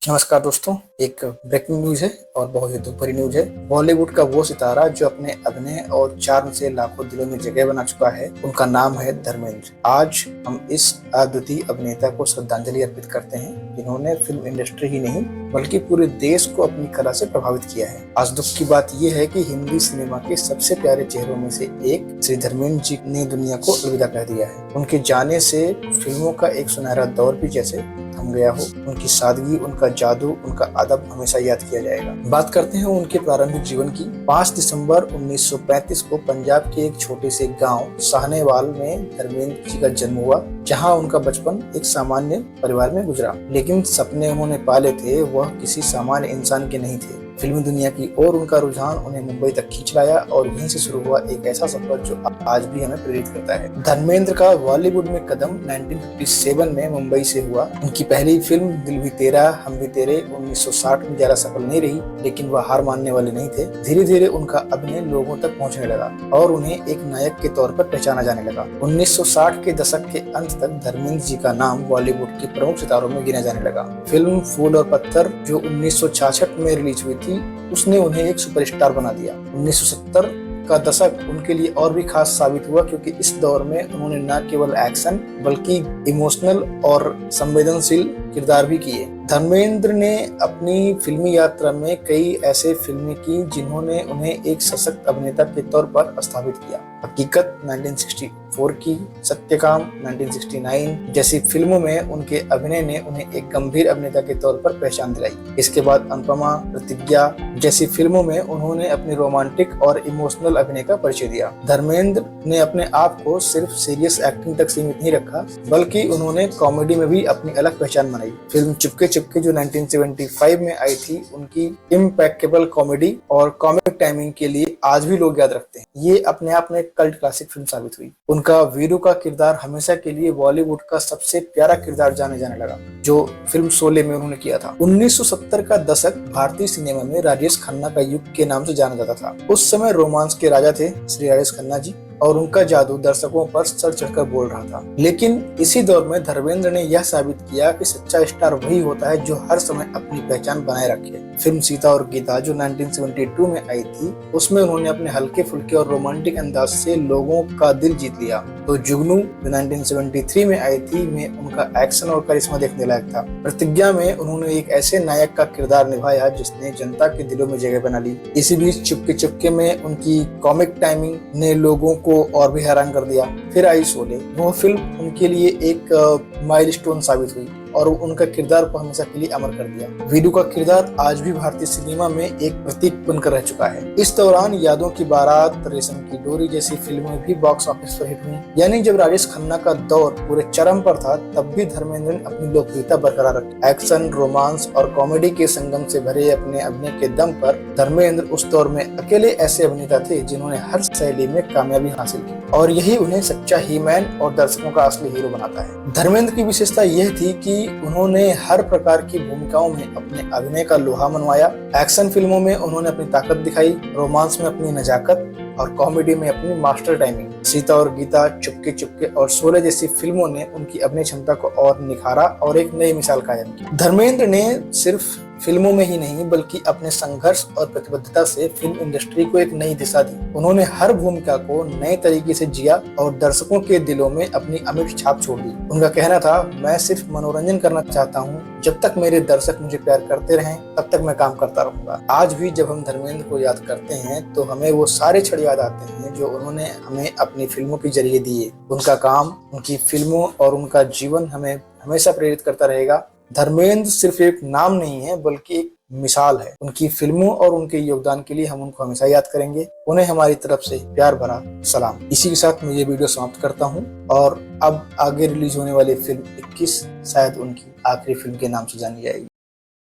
नमस्कार दोस्तों। एक ब्रेकिंग न्यूज है और बहुत ही दुख भरी न्यूज है। बॉलीवुड का वो सितारा जो अपने अभिनय और चार्म से लाखों दिलों में जगह बना चुका है, उनका नाम है धर्मेंद्र। आज हम इस अद्वितीय अभिनेता को श्रद्धांजलि अर्पित करते हैं, जिन्होंने फिल्म इंडस्ट्री ही नहीं बल्कि पूरे देश को अपनी कला से प्रभावित किया है। आज दुख की बात यह है कि हिंदी सिनेमा के सबसे प्यारे चेहरों में से एक श्री धर्मेंद्र जी ने दुनिया को अलविदा कह दिया है। उनके जाने से फिल्मों का एक सुनहरा दौर भी जैसे थम गया हो। उनकी सादगी, उनका जादू, उनका अदब हमेशा याद किया जाएगा। बात करते हैं उनके प्रारंभिक जीवन की। 5 दिसंबर 1935 को पंजाब के एक छोटे से गांव साहनेवाल में धर्मेंद्र जी का जन्म हुआ, जहां उनका बचपन एक सामान्य परिवार में गुजरा। लेकिन सपने उन्होंने पाले थे वह किसी सामान्य इंसान के नहीं थे। फिल्मी दुनिया की ओर उनका रुझान उन्हें मुंबई तक खींच लाया और यहीं से शुरू हुआ एक ऐसा सफर जो आज भी हमें प्रेरित करता है। धर्मेंद्र का बॉलीवुड में कदम 1957 में मुंबई से हुआ। उनकी पहली फिल्म दिल भी तेरा हम भी तेरे 1960 में ज्यादा सफल नहीं रही, लेकिन वह हार मानने वाले नहीं थे। धीरे धीरे उनका अभिनय लोगों तक पहुंचने लगा और उन्हें एक नायक के तौर पर पहचाना जाने लगा। 1960 के दशक के अंत तक धर्मेंद्र जी का नाम बॉलीवुड के प्रमुख सितारों में गिना जाने लगा। फिल्म फूल और पत्थर जो 1966 में रिलीज हुई थी, उसने उन्हें एक सुपरस्टार बना दिया। 1970 का दशक उनके लिए और भी खास साबित हुआ, क्योंकि इस दौर में उन्होंने न केवल एक्शन बल्कि इमोशनल और संवेदनशील किरदार भी किए। धर्मेंद्र ने अपनी फिल्मी यात्रा में कई ऐसे फिल्में की जिन्होंने उन्हें एक सशक्त अभिनेता के तौर पर स्थापित किया। हकीकत 1964 की, सत्यकाम 1969 जैसी फिल्मों में उनके अभिनय ने उन्हें एक गंभीर अभिनेता के तौर पर पहचान दिलाई। इसके बाद अनुपमा, प्रतिज्ञा जैसी फिल्मों में उन्होंने अपनी रोमांटिक और इमोशनल अभिनय का परिचय दिया। धर्मेंद्र ने अपने आप को सिर्फ सीरियस एक्टिंग तक सीमित नहीं रखा, बल्कि उन्होंने कॉमेडी में भी अपनी अलग पहचान बनाई। फिल्म चुपके चुपके जो 1975 में आई थी, उनकी इम्पैकेबल कॉमेडी और कॉमिक टाइमिंग के लिए आज भी लोग याद रखते हैं। ये अपने आप में कल्ट क्लासिक फिल्म साबित हुई। उनका वीरू का किरदार हमेशा के लिए बॉलीवुड का सबसे प्यारा किरदार जाने जाने लगा, जो फिल्म शोले में उन्होंने किया था। 1970 का दशक भारतीय सिनेमा में राजेश खन्ना का युग के नाम से जाना जाता था। उस समय रोमांस के राजा थे श्री राजेश खन्ना जी, और उनका जादू दर्शकों पर सर चढ़कर बोल रहा था। लेकिन इसी दौर में धर्मेंद्र ने यह साबित किया कि सच्चा स्टार वही होता है जो हर समय अपनी पहचान बनाए रखे। फिल्म सीता और गीता जो 1972 में आई थी, उसमें उन्होंने अपने हल्के फुल्के और रोमांटिक अंदाज से लोगों का दिल जीत लिया। तो जुगनू जो 1973 में आई थी, में उनका एक्शन और करिश्मा देखने लायक था। प्रतिज्ञा में उन्होंने एक ऐसे नायक का किरदार निभाया जिसने जनता के दिलों में जगह बना ली। इसी बीच चुपके चुपके में उनकी कॉमिक टाइमिंग ने लोगों को और भी हैरान कर दिया। फिर आई शोले। वो फिल्म उनके लिए एक माइलस्टोन साबित हुई और उनका किरदार को हमेशा के लिए अमर कर दिया। वीरू का किरदार आज भी भारतीय सिनेमा में एक प्रतीक बनकर रह चुका है। इस दौरान यादों की बारात, रेशम की डोरी जैसी फिल्में भी बॉक्स ऑफिस पर हिट हुई। यानी जब राजेश खन्ना का दौर पूरे चरम पर था, तब भी धर्मेंद्र ने अपनी लोकप्रियता बरकरार रखी। एक्शन, रोमांस और कॉमेडी के संगम से भरे अपने अभिनय के दम पर धर्मेंद्र उस दौर में अकेले ऐसे अभिनेता थे जिन्होंने हर शैली में कामयाबी हासिल की, और यही उन्हें सच्चा हीमैन और दर्शकों का असली हीरो बनाता है। धर्मेंद्र की विशेषता यह थी कि उन्होंने हर प्रकार की भूमिकाओं में अपने अभिनय का लोहा मनवाया। एक्शन फिल्मों में उन्होंने अपनी ताकत दिखाई, रोमांस में अपनी नजाकत और कॉमेडी में अपनी मास्टर टाइमिंग। सीता और गीता, चुपके चुपके और शोले जैसी फिल्मों ने उनकी अभिनय क्षमता को और निखारा और एक नई मिसाल कायम की। धर्मेंद्र ने सिर्फ फिल्मों में ही नहीं बल्कि अपने संघर्ष और प्रतिबद्धता से फिल्म इंडस्ट्री को एक नई दिशा दी। उन्होंने हर भूमिका को नए तरीके से जिया और दर्शकों के दिलों में अपनी अमिट छाप छोड़ दी। उनका कहना था, मैं सिर्फ मनोरंजन करना चाहता हूँ, जब तक मेरे दर्शक मुझे प्यार करते रहें तब तक मैं काम करता रहूंगा। आज भी जब हम धर्मेंद्र को याद करते हैं तो हमें वो सारे क्षण याद आते हैं जो उन्होंने हमें अपनी फिल्मों के जरिए दिए। उनका काम, उनकी फिल्मों और उनका जीवन हमें हमेशा प्रेरित करता रहेगा। धर्मेंद्र सिर्फ एक नाम नहीं है बल्कि एक मिसाल है। उनकी फिल्मों और उनके योगदान के लिए हम उनको हमेशा याद करेंगे। उन्हें हमारी तरफ से प्यार भरा सलाम। इसी के साथ मैं ये वीडियो समाप्त करता हूँ, और अब आगे रिलीज होने वाली फिल्म 21 शायद उनकी आखिरी फिल्म के नाम से जानी जाएगी।